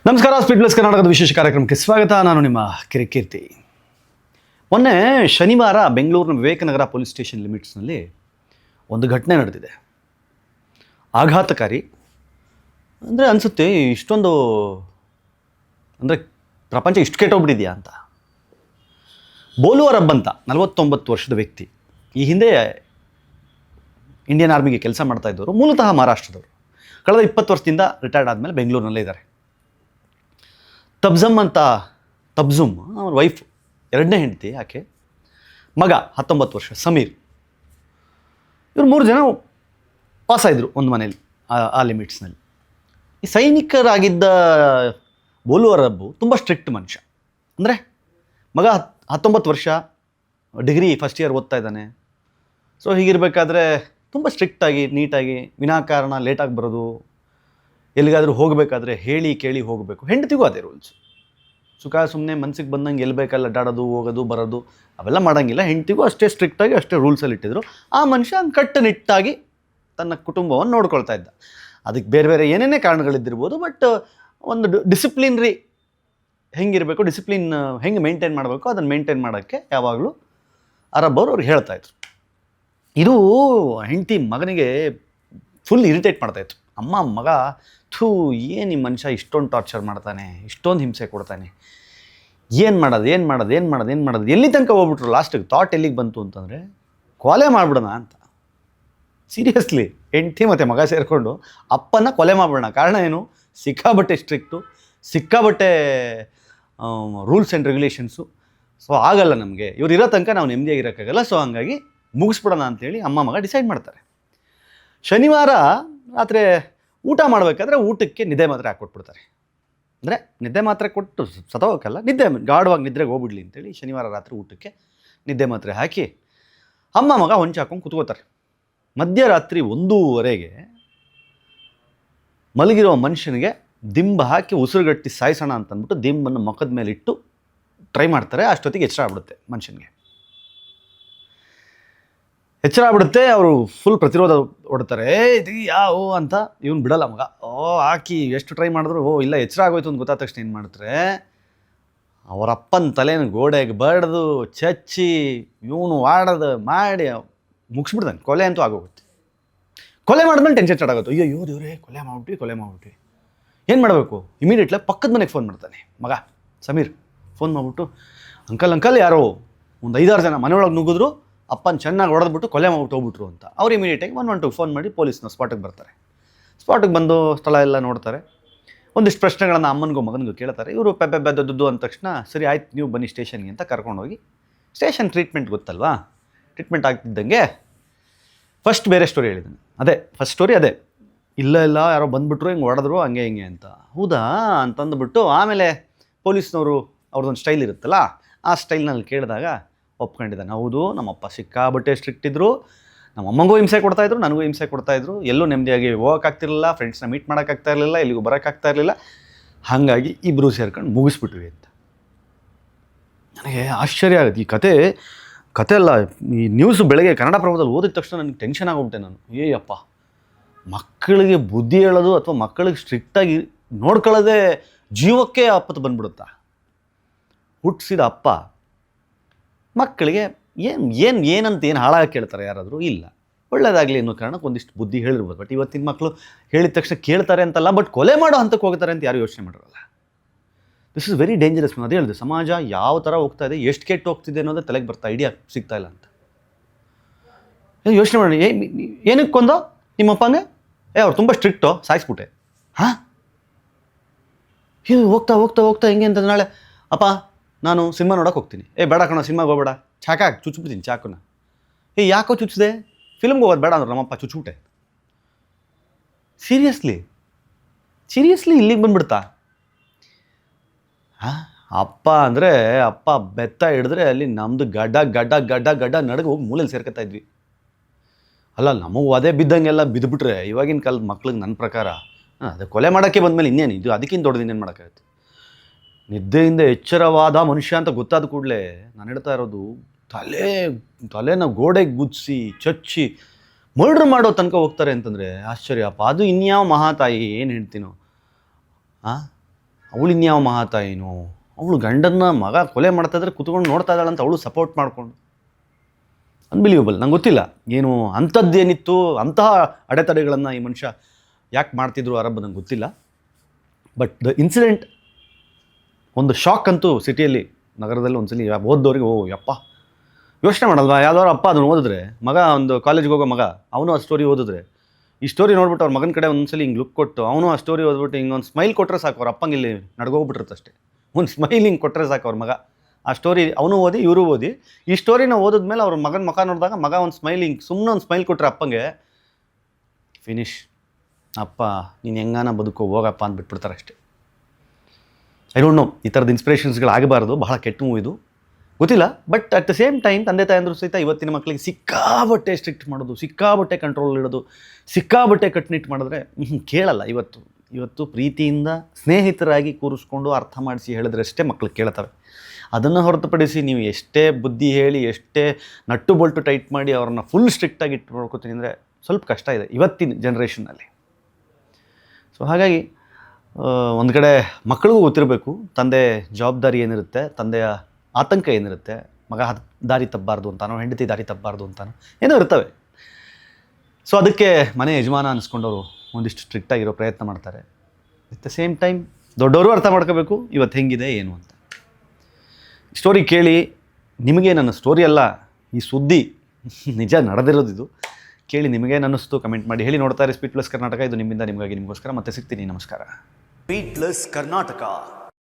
ನಮಸ್ಕಾರ. Speed plus ಕರ್ನಾಟಕದ ವಿಶೇಷ ಕಾರ್ಯಕ್ರಮಕ್ಕೆ ಸ್ವಾಗತ. ನಾನು ನಿಮ್ಮ ಕಿರಿಕೀರ್ತಿ. ಮೊನ್ನೆ ಶನಿವಾರ ಬೆಂಗಳೂರಿನ ವಿವೇಕನಗರ ಪೊಲೀಸ್ ಸ್ಟೇಷನ್ ಲಿಮಿಟ್ಸ್ನಲ್ಲಿ ಒಂದು ಘಟನೆ ನಡೆದಿದೆ. ಆಘಾತಕಾರಿ ಅಂದರೆ ಅನಿಸುತ್ತೆ, ಇಷ್ಟೊಂದು ಅಂದರೆ ಪ್ರಪಂಚ ಇಷ್ಟು ಕೆಟ್ಟೋಗ್ಬಿಟ್ಟಿದೆಯಾ ಅಂತ. ಬೋಲು ಅರಬ್ ಅಂತ 49 ವರ್ಷದ ವ್ಯಕ್ತಿ, ಈ ಹಿಂದೆ ಇಂಡಿಯನ್ ಆರ್ಮಿಗೆ ಕೆಲಸ ಮಾಡ್ತಾ ಇದ್ದವರು, ಮೂಲತಃ ಮಹಾರಾಷ್ಟ್ರದವರು. ಕಳೆದ 20 ವರ್ಷದಿಂದ ರಿಟೈರ್ಡ್ ಆದಮೇಲೆ ಬೆಂಗಳೂರಿನಲ್ಲೇ ಇದ್ದಾರೆ. ತಬ್ಜುಮ್ ಅವ್ರ ವೈಫ್, ಎರಡನೇ ಹೆಂಡತಿ ಆಕೆ, ಮಗ 19 ವರ್ಷ ಸಮೀರ್. ಇವರು 3 ಜನ ಪಾಸಾಯಿದ್ರು ಒಂದು ಮನೇಲಿ, ಆ ಲಿಮಿಟ್ಸ್ನಲ್ಲಿ. ಈ ಸೈನಿಕರಾಗಿದ್ದ ಬೋಲು ಅರಬ್ಬು ತುಂಬ ಸ್ಟ್ರಿಕ್ಟ್ ಮನುಷ್ಯ. ಅಂದರೆ ಮಗ 19 ವರ್ಷ, ಡಿಗ್ರಿ ಫಸ್ಟ್ ಇಯರ್ ಓದ್ತಾ ಇದ್ದಾನೆ. ಸೊ ಹೀಗಿರಬೇಕಾದ್ರೆ ತುಂಬ ಸ್ಟ್ರಿಕ್ಟಾಗಿ, ನೀಟಾಗಿ, ವಿನಾಕಾರಣ ಲೇಟಾಗಿ ಬರೋದು, ಎಲ್ಲಿಗಾದರೂ ಹೋಗಬೇಕಾದ್ರೆ ಹೇಳಿ ಕೇಳಿ ಹೋಗಬೇಕು. ಹೆಂಡತಿಗೂ ಅದೇ ರೂಲ್ಸ್. ಸುಮ್ಮನೆ ಮನಸ್ಸಿಗೆ ಬಂದಂಗೆ ಎಲ್ಬೇಕಲ್ಲ ಅಡ್ಡಾಡೋದು, ಹೋಗೋದು, ಬರೋದು ಅವೆಲ್ಲ ಮಾಡೋಂಗಿಲ್ಲ. ಹೆಂಡತಿಗೂ ಅಷ್ಟೇ ಸ್ಟ್ರಿಕ್ಟಾಗಿ, ಅಷ್ಟೇ ರೂಲ್ಸಲ್ಲಿ ಇಟ್ಟಿದ್ರು. ಆ ಮನುಷ್ಯ ಕಟ್ಟುನಿಟ್ಟಾಗಿ ತನ್ನ ಕುಟುಂಬವನ್ನು ನೋಡ್ಕೊಳ್ತಾ ಇದ್ದ. ಅದಕ್ಕೆ ಬೇರೆ ಬೇರೆ ಏನೇನೇ ಕಾರಣಗಳಿದ್ದಿರ್ಬೋದು, ಬಟ್ ಒಂದು ಡಿಸಿಪ್ಲಿನ್ರಿ ಹೆಂಗಿರಬೇಕು, ಡಿಸಿಪ್ಲಿನ್ ಹೆಂಗೆ ಮೇಂಟೈನ್ ಮಾಡಬೇಕು, ಅದನ್ನು ಮೇಂಟೈನ್ ಮಾಡೋಕ್ಕೆ ಯಾವಾಗಲೂ ಅರಬ್ ಅವರು ಅವ್ರಿಗೆ ಹೇಳ್ತಾಯಿದ್ರು. ಇದು ಹೆಂಡತಿ ಮಗನಿಗೆ ಫುಲ್ ಇರಿಟೇಟ್ ಮಾಡ್ತಾಯಿತ್ತು. ಮಗ ಏನು ಈ ಮನುಷ್ಯ ಇಷ್ಟೊಂದು ಟಾರ್ಚರ್ ಮಾಡ್ತಾನೆ, ಇಷ್ಟೊಂದು ಹಿಂಸೆ ಕೊಡ್ತಾನೆ, ಏನು ಮಾಡೋದು ಎಲ್ಲಿ ತನಕ ಹೋಗ್ಬಿಟ್ರು. ಲಾಸ್ಟಿಗೆ ಥಾಟ್ ಎಲ್ಲಿಗೆ ಬಂತು ಅಂತಂದರೆ, ಕೊಲೆ ಮಾಡಿಬಿಡೋಣ ಅಂತ. ಸೀರಿಯಸ್ಲಿ ಹೆಂಡತಿ ಮತ್ತು ಮಗ ಸೇರಿಕೊಂಡು ಅಪ್ಪನ ಕೊಲೆ ಮಾಡಿಬಿಡೋಣ. ಕಾರಣ ಏನು? ಸಿಕ್ಕಾಬಟ್ಟೆ ಸ್ಟ್ರಿಕ್ಟು, ಸಿಕ್ಕಾಬಟ್ಟೆ ರೂಲ್ಸ್ ಆ್ಯಂಡ್ ರೆಗ್ಯುಲೇಷನ್ಸು. ಸೊ ಆಗಲ್ಲ ನಮಗೆ, ಇವ್ರು ಇರೋ ತನಕ ನಾವು ನೆಮ್ಮದಿಯಾಗಿರೋಕ್ಕಾಗಲ್ಲ. ಸೊ ಹಂಗಾಗಿ ಮುಗಿಸ್ಬಿಡೋಣ ಅಂತೇಳಿ ಮಗ ಡಿಸೈಡ್ ಮಾಡ್ತಾರೆ. ಶನಿವಾರ ರಾತ್ರಿ ಊಟ ಮಾಡಬೇಕಾದ್ರೆ ಊಟಕ್ಕೆ ನಿದ್ದೆ ಮಾತ್ರೆ ಹಾಕ್ಕೊಟ್ಬಿಡ್ತಾರೆ. ಅಂದರೆ ನಿದ್ದೆ ಮಾತ್ರೆ ಕೊಟ್ಟು ಸತ್ತೋಗಕ್ಕಲ್ಲ, ಗಾಢವಾಗಿ ನಿದ್ರೆಗೆ ಹೋಗ್ಬಿಡ್ಲಿ ಅಂತೇಳಿ ಶನಿವಾರ ರಾತ್ರಿ ಊಟಕ್ಕೆ ನಿದ್ದೆ ಮಾತ್ರೆ ಹಾಕಿ ಮಗ ಹೊಂಚು ಹಾಕೊಂಡು ಕೂತ್ಕೋತಾರೆ. ಮಧ್ಯರಾತ್ರಿ 1:30ಗೆ ಮಲಗಿರೋ ಮನುಷ್ಯನಿಗೆ ದಿಂಬ ಹಾಕಿ ಉಸಿರುಗಟ್ಟಿ ಸಾಯಿಸೋಣ ಅಂತಂದ್ಬಿಟ್ಟು ದಿಂಬನ್ನು ಮುಖದ ಮೇಲೆ ಇಟ್ಟು ಟ್ರೈ ಮಾಡ್ತಾರೆ. ಅಷ್ಟೊತ್ತಿಗೆ ಎಚ್ಚರ ಆಗ್ಬಿಡುತ್ತೆ ಮನುಷ್ಯನಿಗೆ. ಎಚ್ಚರ ಆಗ್ಬಿಡುತ್ತೆ. ಅವರು ಫುಲ್ ಪ್ರತಿರೋಧ ಹೊಡ್ತಾರೆ. ಇದು ಯಾವ ಅಂತ ಇವನು ಬಿಡಲ್ಲ ಮಗ. ಹಾಕಿ ಎಷ್ಟು ಟ್ರೈ ಮಾಡಿದ್ರು ಇಲ್ಲ, ಎಚ್ಚರ ಆಗೋಯ್ತು ಅಂತ ಗೊತ್ತಾದ ತಕ್ಷಣ ಏನು ಮಾಡ್ತಾರೆ, ಅವರ ಅಪ್ಪನ ತಲೆನ ಗೋಡೆಗೆ ಬಡ್ದು ಚಚ್ಚಿ ಇವನು ವಾಡೋದು ಮಾಡಿ ಮುಗಿಸ್ಬಿಡ್ತಾನೆ. ಕೊಲೆ ಅಂತೂ ಆಗೋಗುತ್ತೆ. ಕೊಲೆ ಮಾಡಿದ್ಮೇಲೆ ಟೆನ್ಷನ್ ಸ್ಟಾರ್ಟ್ ಆಗುತ್ತೆ. ಅಯ್ಯೋ ದೇವ್ರೇ, ಕೊಲೆ ಮಾಡ್ಬಿಟ್ವಿ. ಏನು ಮಾಡಬೇಕು? ಇಮಿಡಿಯೇಟ್ಲಿ ಪಕ್ಕದ ಮನೆಗೆ ಫೋನ್ ಮಾಡ್ತಾನೆ ಮಗ ಸಮೀರ್. ಫೋನ್ ಮಾಡಿಬಿಟ್ಟು, ಅಂಕಲ್ ಯಾರೋ ಒಂದು 5-6 ಜನ ಮನೆಯೊಳಗೆ ನುಗ್ಗಿದ್ರು, ಅಪ್ಪನ ಚೆನ್ನಾಗಿ ಹೊಡೆದ್ಬಿಟ್ಟು ಕೊಲೆ ಮಾಡ್ಬಿಟ್ಟು ಹೋಗ್ಬಿಟ್ರು ಅಂತ. ಅವ್ರು ಇಮಿಡಿಯೇಟಾಗಿ 112 ಫೋನ್ ಮಾಡಿ ಪೊಲೀಸ್ನ ಸ್ಪಾಟಿಗೆ ಬರ್ತಾರೆ. ಸ್ಪಾಟಿಗೆ ಬಂದು ಸ್ಥಳ ಎಲ್ಲ ನೋಡ್ತಾರೆ. ಒಂದಿಷ್ಟು ಪ್ರಶ್ನೆಗಳನ್ನು ಅಮ್ಮನಿಗೂ ಮಗನಿಗೂ ಕೇಳ್ತಾರೆ. ಇವರು ಬೆದ್ದು ಅಂದ ತಕ್ಷಣ, ಸರಿ ಆಯ್ತು ನೀವು ಬನ್ನಿ ಸ್ಟೇಷನ್ಗೆ ಅಂತ ಕರ್ಕೊಂಡೋಗಿ, ಸ್ಟೇಷನ್ ಟ್ರೀಟ್ಮೆಂಟ್ ಗೊತ್ತಲ್ವಾ, ಟ್ರೀಟ್ಮೆಂಟ್ ಆಗ್ತಿದ್ದಂಗೆ ಫಸ್ಟ್ ಬೇರೆ ಸ್ಟೋರಿ ಹೇಳಿದ್ದಾನೆ. ಫಸ್ಟ್ ಸ್ಟೋರಿ ಅದೇ, ಇಲ್ಲ ಯಾರೋ ಬಂದುಬಿಟ್ರು, ಹಿಂಗೆ ಹೊಡೆದ್ರು, ಹಿಂಗೆ ಅಂತ. ಹೌದಾ ಅಂತಂದುಬಿಟ್ಟು ಆಮೇಲೆ ಪೊಲೀಸ್ನವರು ಅವ್ರದ್ದೊಂದು ಸ್ಟೈಲ್ ಇರುತ್ತಲ್ಲ, ಆ ಸ್ಟೈಲ್ನಲ್ಲಿ ಕೇಳಿದಾಗ ಒಪ್ಕೊಂಡಿದ್ದಾನೆ. ಹೌದು, ನಮ್ಮಪ್ಪ ಸಿಕ್ಕಾಬಟ್ಟೆ ಸ್ಟ್ರಿಕ್ಟ್ ಇದ್ದರು, ನಮ್ಮಮ್ಮಂಗೂ ಹಿಂಸೆ ಕೊಡ್ತಾಯಿದ್ರು, ನನಗೂ ಹಿಂಸೆ ಕೊಡ್ತಾಯಿದ್ರು, ಎಲ್ಲೂ ನೆಮ್ಮದಿಯಾಗಿ ಹೋಗೋಕ್ಕಾಗ್ತಿರಲಿಲ್ಲ, ಫ್ರೆಂಡ್ಸ್ನ ಮೀಟ್ ಮಾಡೋಕ್ಕಾಗ್ತಾಯಿರಲಿಲ್ಲ, ಎಲ್ಲಿಗೂ ಬರೋಕ್ಕಾಗ್ತಾಯಿರಲಿಲ್ಲ. ಹಾಗಾಗಿ ಇಬ್ಬರು ಸೇರ್ಕೊಂಡು ಮುಗಿಸ್ಬಿಟ್ವಿ ಅಂತ. ನನಗೆ ಆಶ್ಚರ್ಯ ಆಗುತ್ತೆ. ಈ ಕತೆ ಅಲ್ಲ, ಈ ನ್ಯೂಸು ಬೆಳಗ್ಗೆ ಕನ್ನಡಪ್ರಭದಲ್ಲಿ ಓದಿದ ತಕ್ಷಣ ನನಗೆ ಟೆನ್ಷನ್ ಆಗೋಗ್ಬಿಟ್ಟೆ ನಾನು. ಅಪ್ಪ, ಮಕ್ಕಳಿಗೆ ಬುದ್ಧಿ ಹೇಳೋದು ಅಥವಾ ಮಕ್ಕಳಿಗೆ ಸ್ಟ್ರಿಕ್ಟಾಗಿ ನೋಡ್ಕೊಳ್ಳೋದೇ ಜೀವಕ್ಕೆ ಆಪತ್ತು ಬಂದ್ಬಿಡುತ್ತಾ? ಹುಟ್ಟಿಸಿದ ಅಪ್ಪ ಮಕ್ಕಳಿಗೆ ಏನಂತ ಹಾಳಾಗಿ ಕೇಳ್ತಾರೆ ಯಾರಾದರೂ? ಇಲ್ಲ, ಒಳ್ಳೆಯದಾಗಲಿ ಅನ್ನೋ ಕಾರಣಕ್ಕೆ ಒಂದಿಷ್ಟು ಬುದ್ಧಿ ಹೇಳಿರ್ಬೋದು. ಬಟ್ ಇವತ್ತಿನ ಮಕ್ಕಳು ಹೇಳಿದ ತಕ್ಷಣ ಕೇಳ್ತಾರೆ ಅಂತಲ್ಲ, ಬಟ್ ಕೊಲೆ ಮಾಡೋ ಹಂತಕ್ಕೆ ಹೋಗ್ತಾರೆ ಅಂತ ಯಾರು ಯೋಚನೆ ಮಾಡಿರಲ್ಲ. This is very dangerous. ಅದೇ ಹೇಳಿದೆ, ಸಮಾಜ ಯಾವ ಥರ ಹೋಗ್ತಾ ಇದೆ, ಎಷ್ಟು ಕೆಟ್ಟು ಹೋಗ್ತಿದೆ ಅನ್ನೋದೇ ತಲೆಗೆ ಬರ್ತಾ, ಐಡಿಯಾ ಸಿಗ್ತಾ ಇಲ್ಲ ಅಂತ ಯೋಚನೆ ಮಾಡಿ. ಏನಕ್ಕೆ ಕೊಂದೋ ನಿಮ್ಮಪ್ಪಂಗೆ? ಅವ್ರು ತುಂಬ ಸ್ಟ್ರಿಕ್ಟು, ಸಾಯಿಸ್ಬಿಟ್ಟೆ. ಹೋಗ್ತಾ ಹೆಂಗೆ ಅಂತ, ನಾಳೆ ಅಪ್ಪ ನಾನು ಸಿನಿಮಾ ನೋಡೋಕೆ ಹೋಗ್ತೀನಿ. ಬೇಡ ಕಣೋ, ಸಿನಿಮಾಗೆ ಹೋಗ್ಬೇಡ, ಚಾಕಾಗಿ ಚುಚ್ಬಿಡ್ತೀನಿ ಚಾಕುನ. ಯಾಕೋ ಚುಚ್ಚಿದೆ? ಫಿಲ್ಮ್ಗೆ ಹೋಗೋದು ಬೇಡ ಅಂದ್ರೆ ನಮ್ಮಪ್ಪ ಚುಚ್ಬಿಟ್ಟೆ. ಸೀರಿಯಸ್ಲಿ ಇಲ್ಲಿಗೆ ಬಂದ್ಬಿಡ್ತಾ? ಅಪ್ಪ ಅಂದರೆ ಅಪ್ಪ ಬೆತ್ತ ಹಿಡಿದ್ರೆ ಅಲ್ಲಿ ನಮ್ಮದು ಗಡ್ಡ ನಡಗೆ ಹೋಗಿ ಮೂಲೆಯಲ್ಲಿ ಸೇರ್ಕೊತಾ ಇದ್ವಿ. ಅಲ್ಲ, ನಮಗೂ ಅದೇ ಬಿದ್ದಂಗೆಲ್ಲ ಬಿದ್ದುಬಿಟ್ರೆ ಇವಾಗಿನ ಕಾಲದ ಮಕ್ಳಿಗೆ ನನ್ನ ಪ್ರಕಾರ ಅದೇ ಕೊಲೆ ಮಾಡೋಕ್ಕೆ ಬಂದಮೇಲೆ ಇನ್ನೇನು ಇದು, ಅದಕ್ಕಿಂತ ದೊಡ್ಡದು ಇನ್ನೇನು ಮಾಡೋಕ್ಕಾಗುತ್ತೆ? ನಿದ್ದೆಯಿಂದ ಎಚ್ಚರವಾದ ಮನುಷ್ಯ ಅಂತ ಗೊತ್ತಾದ ಕೂಡಲೇ ನಾನು ಹೇಳ್ತಾ ಇರೋದು, ತಲೆನ ಗೋಡೆಗೆ ಗುದ್ದಿಸಿ ಚಚ್ಚಿ ಮರ್ಡ್ರ್ ಮಾಡೋ ತನಕ ಹೋಗ್ತಾರೆ ಅಂತಂದರೆ ಆಶ್ಚರ್ಯಪ್ಪ. ಅದು ಇನ್ಯಾವ ಮಹಾತಾಯಿ ಏನು ಹೇಳ್ತೀನೋ. ಅವಳು ಇನ್ಯಾವ ಮಹಾತಾಯಿನೋ, ಅವಳು ಗಂಡನ್ನ ಮಗ ಕೊಲೆ ಮಾಡ್ತಾ ಇದ್ರೆ ಕುತ್ಕೊಂಡು ನೋಡ್ತಾ ಇದ್ದಾಳೆ ಅಂತ ಅವಳು ಸಪೋರ್ಟ್ ಮಾಡಿಕೊಂಡು, ಅನ್ಬಿಲೀವಬಲ್. ನಂಗೆ ಗೊತ್ತಿಲ್ಲ ಏನು ಅಂಥದ್ದೇನಿತ್ತು, ಅಂತಹ ಅಡೆತಡೆಗಳನ್ನು ಈ ಮನುಷ್ಯ ಯಾಕೆ ಮಾಡ್ತಿದ್ರು ಅರಬ್ ನಂಗೆ ಗೊತ್ತಿಲ್ಲ. ಬಟ್ ದ ಇನ್ಸಿಡೆಂಟ್ ಒಂದು ಶಾಕ್ ಅಂತೂ ಸಿಟಿಯಲ್ಲಿ, ನಗರದಲ್ಲಿ ಒಂದ್ಸಲಿ ಓದ್ದವ್ರಿಗೆ, ಓ ಯಪ್ಪ ಯೋಚನೆ ಮಾಡಲ್ವಾ, ಯಾವ್ದಾದ್ರು ಅಪ್ಪ ಅದನ್ನು ಓದಿದ್ರೆ, ಮಗ ಒಂದು ಕಾಲೇಜ್ಗೆ ಹೋಗೋ ಮಗ ಅವನು ಆ ಸ್ಟೋರಿ ಓದಿದ್ರೆ, ಈ ಸ್ಟೋರಿ ನೋಡ್ಬಿಟ್ಟು ಅವ್ರ ಮಗನ ಕಡೆ ಒಂದ್ಸಲಿ ಹಿಂಗೆ ಲುಕ್ ಕೊಟ್ಟು ಅವನು ಆ ಸ್ಟೋರಿ ಓದ್ಬಿಟ್ಟು ಹಿಂಗೆ ಒಂದು ಸ್ಮೈಲ್ ಕೊಟ್ಟರೆ ಸಾಕು, ಅವ್ರ ಅಪ್ಪಂಗೆ ಇಲ್ಲಿ ನಡ್ಗೋಗ್ಬಿಟ್ಟಿರುತ್ತೆ ಅಷ್ಟೇ. ಒಂದು ಸ್ಮೈಲ್ ಹಿಂಗೆ ಕೊಟ್ಟರೆ ಸಾಕು ಅವ್ರ ಮಗ. ಆ ಸ್ಟೋರಿ ಅವನು ಓದಿ ಇವರು ಓದಿ, ಈ ಸ್ಟೋರಿನ ಓದಿದ್ಮೇಲೆ ಅವ್ರ ಮಗನ ಮುಖ ನೋಡಿದಾಗ ಮಗ ಒಂದು ಸ್ಮೈಲ್ ಹಿಂಗೆ ಸುಮ್ಮನೆ ಒಂದು ಸ್ಮೈಲ್ ಕೊಟ್ಟರೆ ಅಪ್ಪಂಗೆ ಫಿನಿಶ್, ಅಪ್ಪ ನೀನು ಹೆಂಗಾನ ಬದುಕೋ ಹೋಗಪ್ಪ ಅಂದ್ಬಿಟ್ಬಿಡ್ತಾರೆ ಅಷ್ಟೇ. ಐ ಡೋಂಟ್ ನೋ, ಈ ಥರದ ಇನ್ಸ್ಪಿರೇಷನ್ಸ್ಗಳಾಗಬಾರ್ದು, ಬಹಳ ಕೆಟ್ಟ ಮೂವಿ ಇದು, ಗೊತ್ತಿಲ್ಲ. But at the same time ತಂದೆ ತಾಯಂದರು ಸಹಿತ ಇವತ್ತಿನ ಮಕ್ಕಳಿಗೆ ಸಿಕ್ಕಾಬಟ್ಟೆ ಸ್ಟ್ರಿಕ್ಟ್ ಮಾಡೋದು, ಸಿಕ್ಕಾಬಟ್ಟೆ ಕಂಟ್ರೋಲ್ ಇಡೋದು, ಸಿಕ್ಕಾಬಟ್ಟೆ ಕಟ್ನಿಟ್ಟು ಮಾಡಿದ್ರೆ ಕೇಳಲ್ಲ. ಇವತ್ತು ಪ್ರೀತಿಯಿಂದ ಸ್ನೇಹಿತರಾಗಿ ಕೂರಿಸ್ಕೊಂಡು ಅರ್ಥ ಮಾಡಿಸಿ ಹೇಳಿದ್ರೆ ಅಷ್ಟೇ ಮಕ್ಕಳು ಕೇಳ್ತವೆ. ಅದನ್ನು ಹೊರತುಪಡಿಸಿ ನೀವು ಎಷ್ಟೇ ಬುದ್ಧಿ ಹೇಳಿ, ಎಷ್ಟೇ ನಟ್ಟು ಬೋಲ್ಟು ಟೈಟ್ ಮಾಡಿ ಅವ್ರನ್ನ ಫುಲ್ ಸ್ಟ್ರಿಕ್ಟಾಗಿ ಇಟ್ಟು ನೋಡ್ಕೋತೀನಿ ಅಂದರೆ ಸ್ವಲ್ಪ ಕಷ್ಟ ಇದೆ ಇವತ್ತಿನ ಜನ್ರೇಷನ್ನಲ್ಲಿ. ಸೊ ಹಾಗಾಗಿ ಒಂದು ಕಡೆ ಮಕ್ಕಳಿಗೂ ಗೊತ್ತಿರಬೇಕು ತಂದೆ ಜವಾಬ್ದಾರಿ ಏನಿರುತ್ತೆ, ತಂದೆಯ ಆತಂಕ ಏನಿರುತ್ತೆ, ಮಗ ದಾರಿ ತಪ್ಪಬಾರ್ದು ಅಂತಾನೋ, ಹೆಂಡತಿ ದಾರಿ ತಪ್ಪಬಾರ್ದು ಅಂತಾನೋ ಏನೋ ಇರ್ತವೆ. ಸೊ ಅದಕ್ಕೆ ಮನೆ ಯಜಮಾನ ಅನ್ನಿಸ್ಕೊಂಡವರು ಒಂದಿಷ್ಟು ಸ್ಟ್ರಿಕ್ಟಾಗಿರೋ ಪ್ರಯತ್ನ ಮಾಡ್ತಾರೆ. ಅಟ್ ದ ಸೇಮ್ ಟೈಮ್ ದೊಡ್ಡವರು ಅರ್ಥ ಮಾಡ್ಕೋಬೇಕು ಇವತ್ತು ಹೆಂಗಿದೆ ಏನು ಅಂತ. ಸ್ಟೋರಿ ಕೇಳಿ ನಿಮಗೆ, ನನ್ನ ಸ್ಟೋರಿ ಅಲ್ಲ ಈ ಸುದ್ದಿ ನಿಜ ನಡೆದಿರೋದಿದು, ಕೇಳಿ ನಿಮಗೇನು ಅನ್ನಿಸ್ತು ಕಮೆಂಟ್ ಮಾಡಿ ಹೇಳಿ. ನೋಡ್ತಾ ಇರಿ ಸ್ಪೀಡ್ ಪ್ಲಸ್ ಕರ್ನಾಟಕ, ಇದು ನಿಮ್ಮಿಂದ ನಿಮಗಾಗಿ ನಿಮಗೋಸ್ಕರ. ಮತ್ತೆ ಸಿಗ್ತೀನಿ, ನಮಸ್ಕಾರ. Speed plus Karnataka.